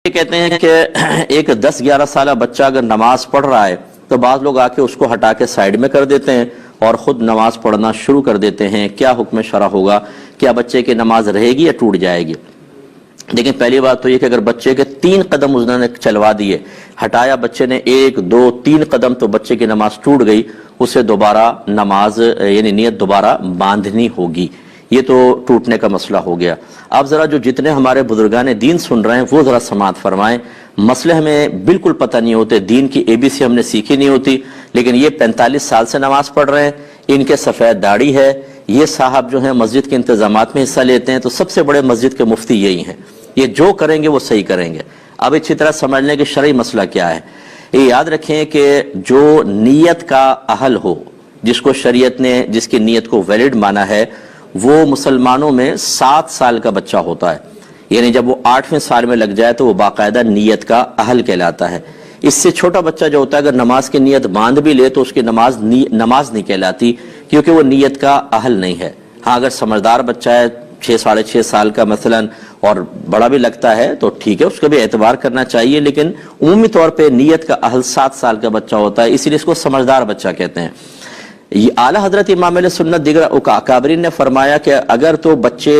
کہتے ہیں کہ ایک 10-11 سالہ بچہ اگر نماز پڑھ رہا ہے تو بعض لوگ آ کے اس کو ہٹا کے سائیڈ میں کر دیتے ہیں اور خود نماز پڑھنا شروع کر دیتے ہیں. کیا حکم شرع ہوگا؟ کیا بچے کی نماز رہے گی یا ٹوٹ جائے گی؟ لیکن پہلی بات تو یہ کہ اگر بچے کے 3 قدم انہوں نے چلوا دیے، ہٹایا بچے نے 1 2 3 قدم، تو بچے کی نماز ٹوٹ گئی، اسے دوبارہ نماز یعنی نیت دوبارہ باندھنی ہوگی. یہ تو ٹوٹنے کا مسئلہ ہو گیا. آپ ذرا جو جتنے ہمارے بزرگان دین سن رہے ہیں وہ ذرا سماعت فرمائیں. مسئلے ہمیں بالکل پتہ نہیں ہوتے، دین کی ABC ہم نے سیکھی نہیں ہوتی، لیکن یہ 45 سال سے نماز پڑھ رہے ہیں، ان کے سفید داڑھی ہے، یہ صاحب جو ہیں مسجد کے انتظامات میں حصہ لیتے ہیں، تو سب سے بڑے مسجد کے مفتی یہی ہیں. یہ جو کریں گے وہ صحیح کریں گے. اب اچھی طرح سمجھ لیں کہ شرعی مسئلہ کیا ہے. یہ یاد رکھیں کہ جو نیت کا اہل ہو، جس کو شریعت نے جس کی نیت کو ویلڈ مانا ہے، وہ مسلمانوں میں 7 سال کا بچہ ہوتا ہے. یعنی جب وہ 8ویں سال میں لگ جائے تو وہ باقاعدہ نیت کا اہل کہلاتا ہے. اس سے چھوٹا بچہ جو ہوتا ہے اگر نماز کی نیت باندھ بھی لے تو اس کی نماز نہیں کہلاتی، کیونکہ وہ نیت کا اہل نہیں ہے. ہاں اگر سمجھدار بچہ ہے 6-6.5 سال کا مثلا اور بڑا بھی لگتا ہے تو ٹھیک ہے، اس کا بھی اعتبار کرنا چاہیے، لیکن عمومی طور پہ نیت کا اہل 7 سال کا بچہ ہوتا ہے، اسی لیے اس کو سمجھدار بچہ کہتے ہیں. یہ اعلیٰ حضرت امام علیہ سنت دیگر اکابرین نے فرمایا کہ اگر تو بچے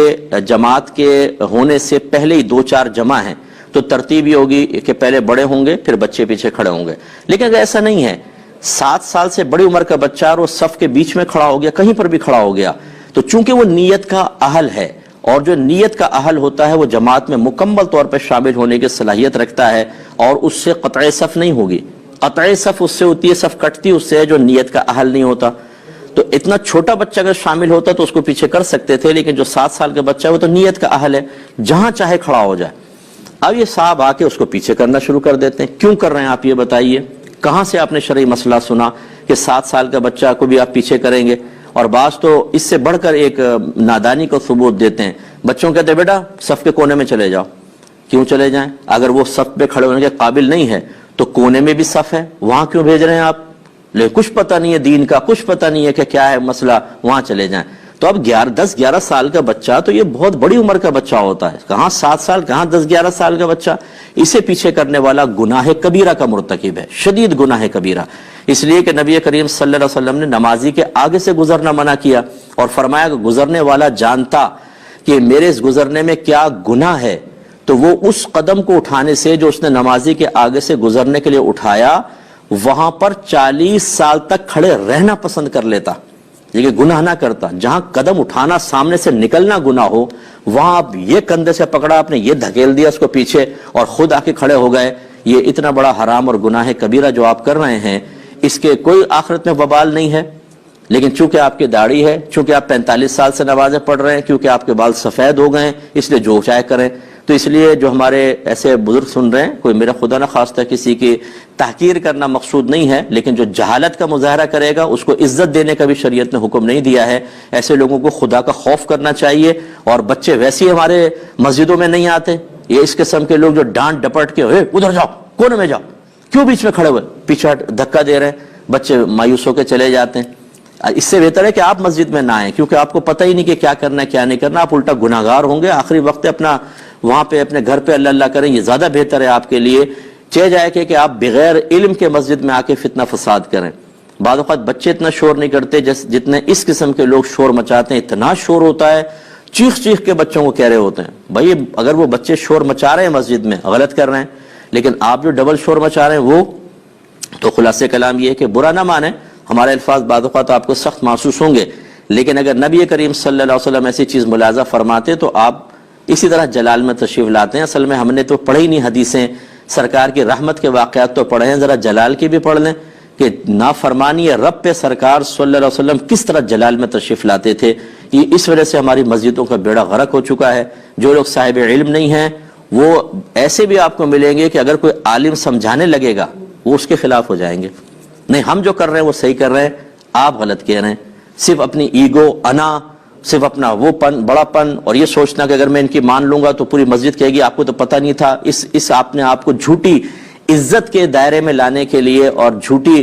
جماعت کے ہونے سے پہلے ہی 2-4 جمع ہیں تو ترتیب یہ ہوگی کہ پہلے بڑے ہوں گے پھر بچے پیچھے کھڑے ہوں گے. لیکن اگر ایسا نہیں ہے، 7 سال سے بڑی عمر کا بچہ اور وہ صف کے بیچ میں کھڑا ہو گیا، کہیں پر بھی کھڑا ہو گیا، تو چونکہ وہ نیت کا اہل ہے، اور جو نیت کا اہل ہوتا ہے وہ جماعت میں مکمل طور پر شامل ہونے کی صلاحیت رکھتا ہے، اور اس سے قطع صف نہیں ہوگی. قطع صف اس سے ہوتی ہے، صف کٹتی اس سے ہے جو نیت کا اہل نہیں ہوتا. تو اتنا چھوٹا بچہ اگر شامل ہوتا تو اس کو پیچھے کر سکتے تھے، لیکن جو 7 سال کا بچہ ہے وہ تو نیت کا اہل ہے، جہاں چاہے کھڑا ہو جائے. اب یہ صاحب آ کے اس کو پیچھے کرنا شروع کر دیتے ہیں. کیوں کر رہے ہیں آپ یہ بتائیے؟ کہاں سے آپ نے شرعی مسئلہ سنا کہ 7 سال کا بچہ کو بھی آپ پیچھے کریں گے؟ اور بعض تو اس سے بڑھ کر ایک نادانی کو ثبوت دیتے ہیں. بچوں کہتے ہیں بیٹا صف کے کونے میں چلے جاؤ. کیوں چلے جائیں؟ اگر وہ صف پہ کھڑے ہونے کے قابل نہیں ہے تو کونے میں بھی صف ہے، وہاں کیوں بھیج رہے ہیں آپ؟ لیکن کچھ پتہ نہیں ہے دین کا، کچھ پتہ نہیں ہے کہ کیا ہے مسئلہ، وہاں چلے جائیں. تو اب 10-11 سال کا بچہ تو یہ بہت بڑی عمر کا بچہ ہوتا ہے، کہاں 7 سال کہاں 10-11 سال کا بچہ. اسے پیچھے کرنے والا گناہ کبیرہ کا مرتکب ہے، شدید گناہ کبیرہ. اس لیے کہ نبی کریم صلی اللہ علیہ وسلم نے نمازی کے آگے سے گزرنا منع کیا اور فرمایا کہ گزرنے والا جانتا کہ میرے اس گزرنے میں کیا گناہ ہے تو وہ اس قدم کو اٹھانے سے جو اس نے نمازی کے آگے سے گزرنے کے لیے اٹھایا، وہاں پر 40 سال تک کھڑے رہنا پسند کر لیتا، یہ گناہ نہ کرتا. جہاں قدم اٹھانا سامنے سے نکلنا گناہ ہو، وہاں آپ یہ کندھے سے پکڑا، آپ نے یہ دھکیل دیا اس کو پیچھے اور خود آ کے کھڑے ہو گئے. یہ اتنا بڑا حرام اور گناہ کبیرہ جو آپ کر رہے ہیں، اس کے کوئی آخرت میں وبال نہیں ہے. لیکن چونکہ آپ کی داڑھی ہے، چونکہ آپ 45 سال سے نمازیں پڑھ رہے ہیں، کیونکہ آپ کے بال سفید ہو گئے ہیں، اس لیے جو چاہے کریں. تو اس لیے جو ہمارے ایسے بزرگ سن رہے ہیں، کوئی میرا خدا نہ خواستہ کسی کی تحقیر کرنا مقصود نہیں ہے، لیکن جو جہالت کا مظاہرہ کرے گا اس کو عزت دینے کا بھی شریعت نے حکم نہیں دیا ہے. ایسے لوگوں کو خدا کا خوف کرنا چاہیے. اور بچے ویسے ہی ہمارے مسجدوں میں نہیں آتے. یہ اس قسم کے لوگ جو ڈانٹ ڈپٹ کے ادھر جاؤ، کونے میں جاؤ، کیوں بیچ میں کھڑے ہوئے، پیچھے دھکا دے رہے ہیں، بچے مایوس ہو کے چلے جاتے ہیں. اس سے بہتر ہے کہ آپ مسجد میں نہ آئیں، کیونکہ آپ کو پتہ ہی نہیں کہ کیا کرنا ہے کیا نہیں کرنا. آپ الٹا گناہگار ہوں گے. آخری وقت اپنا وہاں پہ اپنے گھر پہ اللہ اللہ کریں، یہ زیادہ بہتر ہے آپ کے لیے. چہ جائے کہ آپ بغیر علم کے مسجد میں آ کے فتنہ فساد کریں. بعض اوقات بچے اتنا شور نہیں کرتے جتنے اس قسم کے لوگ شور مچاتے ہیں. اتنا شور ہوتا ہے، چیخ چیخ کے بچوں کو کہہ رہے ہوتے ہیں. بھائی اگر وہ بچے شور مچا رہے ہیں مسجد میں، غلط کر رہے ہیں، لیکن آپ جو ڈبل شور مچا رہے ہیں وہ تو خلاصہ کلام یہ ہے کہ برا نہ مانیں. ہمارے الفاظ بعض اوقات آپ کو سخت محسوس ہوں گے، لیکن اگر نبی کریم صلی اللہ علیہ وسلم ایسی چیز ملاحظہ فرماتے تو آپ اسی طرح جلال میں تشریف لاتے ہیں. اصل میں ہم نے تو پڑھی نہیں حدیثیں، سرکار کی رحمت کے واقعات تو پڑھے ہیں، ذرا جلال کی بھی پڑھ لیں کہ نافرمانی رب پہ سرکار صلی اللہ علیہ وسلم کس طرح جلال میں تشریف لاتے تھے. یہ اس وجہ سے ہماری مسجدوں کا بیڑا غرق ہو چکا ہے. جو لوگ صاحب علم نہیں ہیں وہ ایسے بھی آپ کو ملیں گے کہ اگر کوئی عالم سمجھانے لگے گا وہ اس کے خلاف ہو جائیں گے. نہیں، ہم جو کر رہے ہیں وہ صحیح کر رہے ہیں، آپ غلط کہہ رہے ہیں. صرف اپنی ایگو، انا، صرف اپنا وہ پن، بڑا پن، اور یہ سوچنا کہ اگر میں ان کی مان لوں گا تو پوری مسجد کہے گی آپ کو تو پتہ نہیں تھا. اس آپ نے آپ کو جھوٹی عزت کے دائرے میں لانے کے لیے اور جھوٹی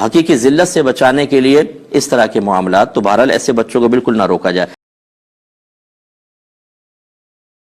حقیقی ذلت سے بچانے کے لیے اس طرح کے معاملات. تو بہرحال ایسے بچوں کو بالکل نہ روکا جائے.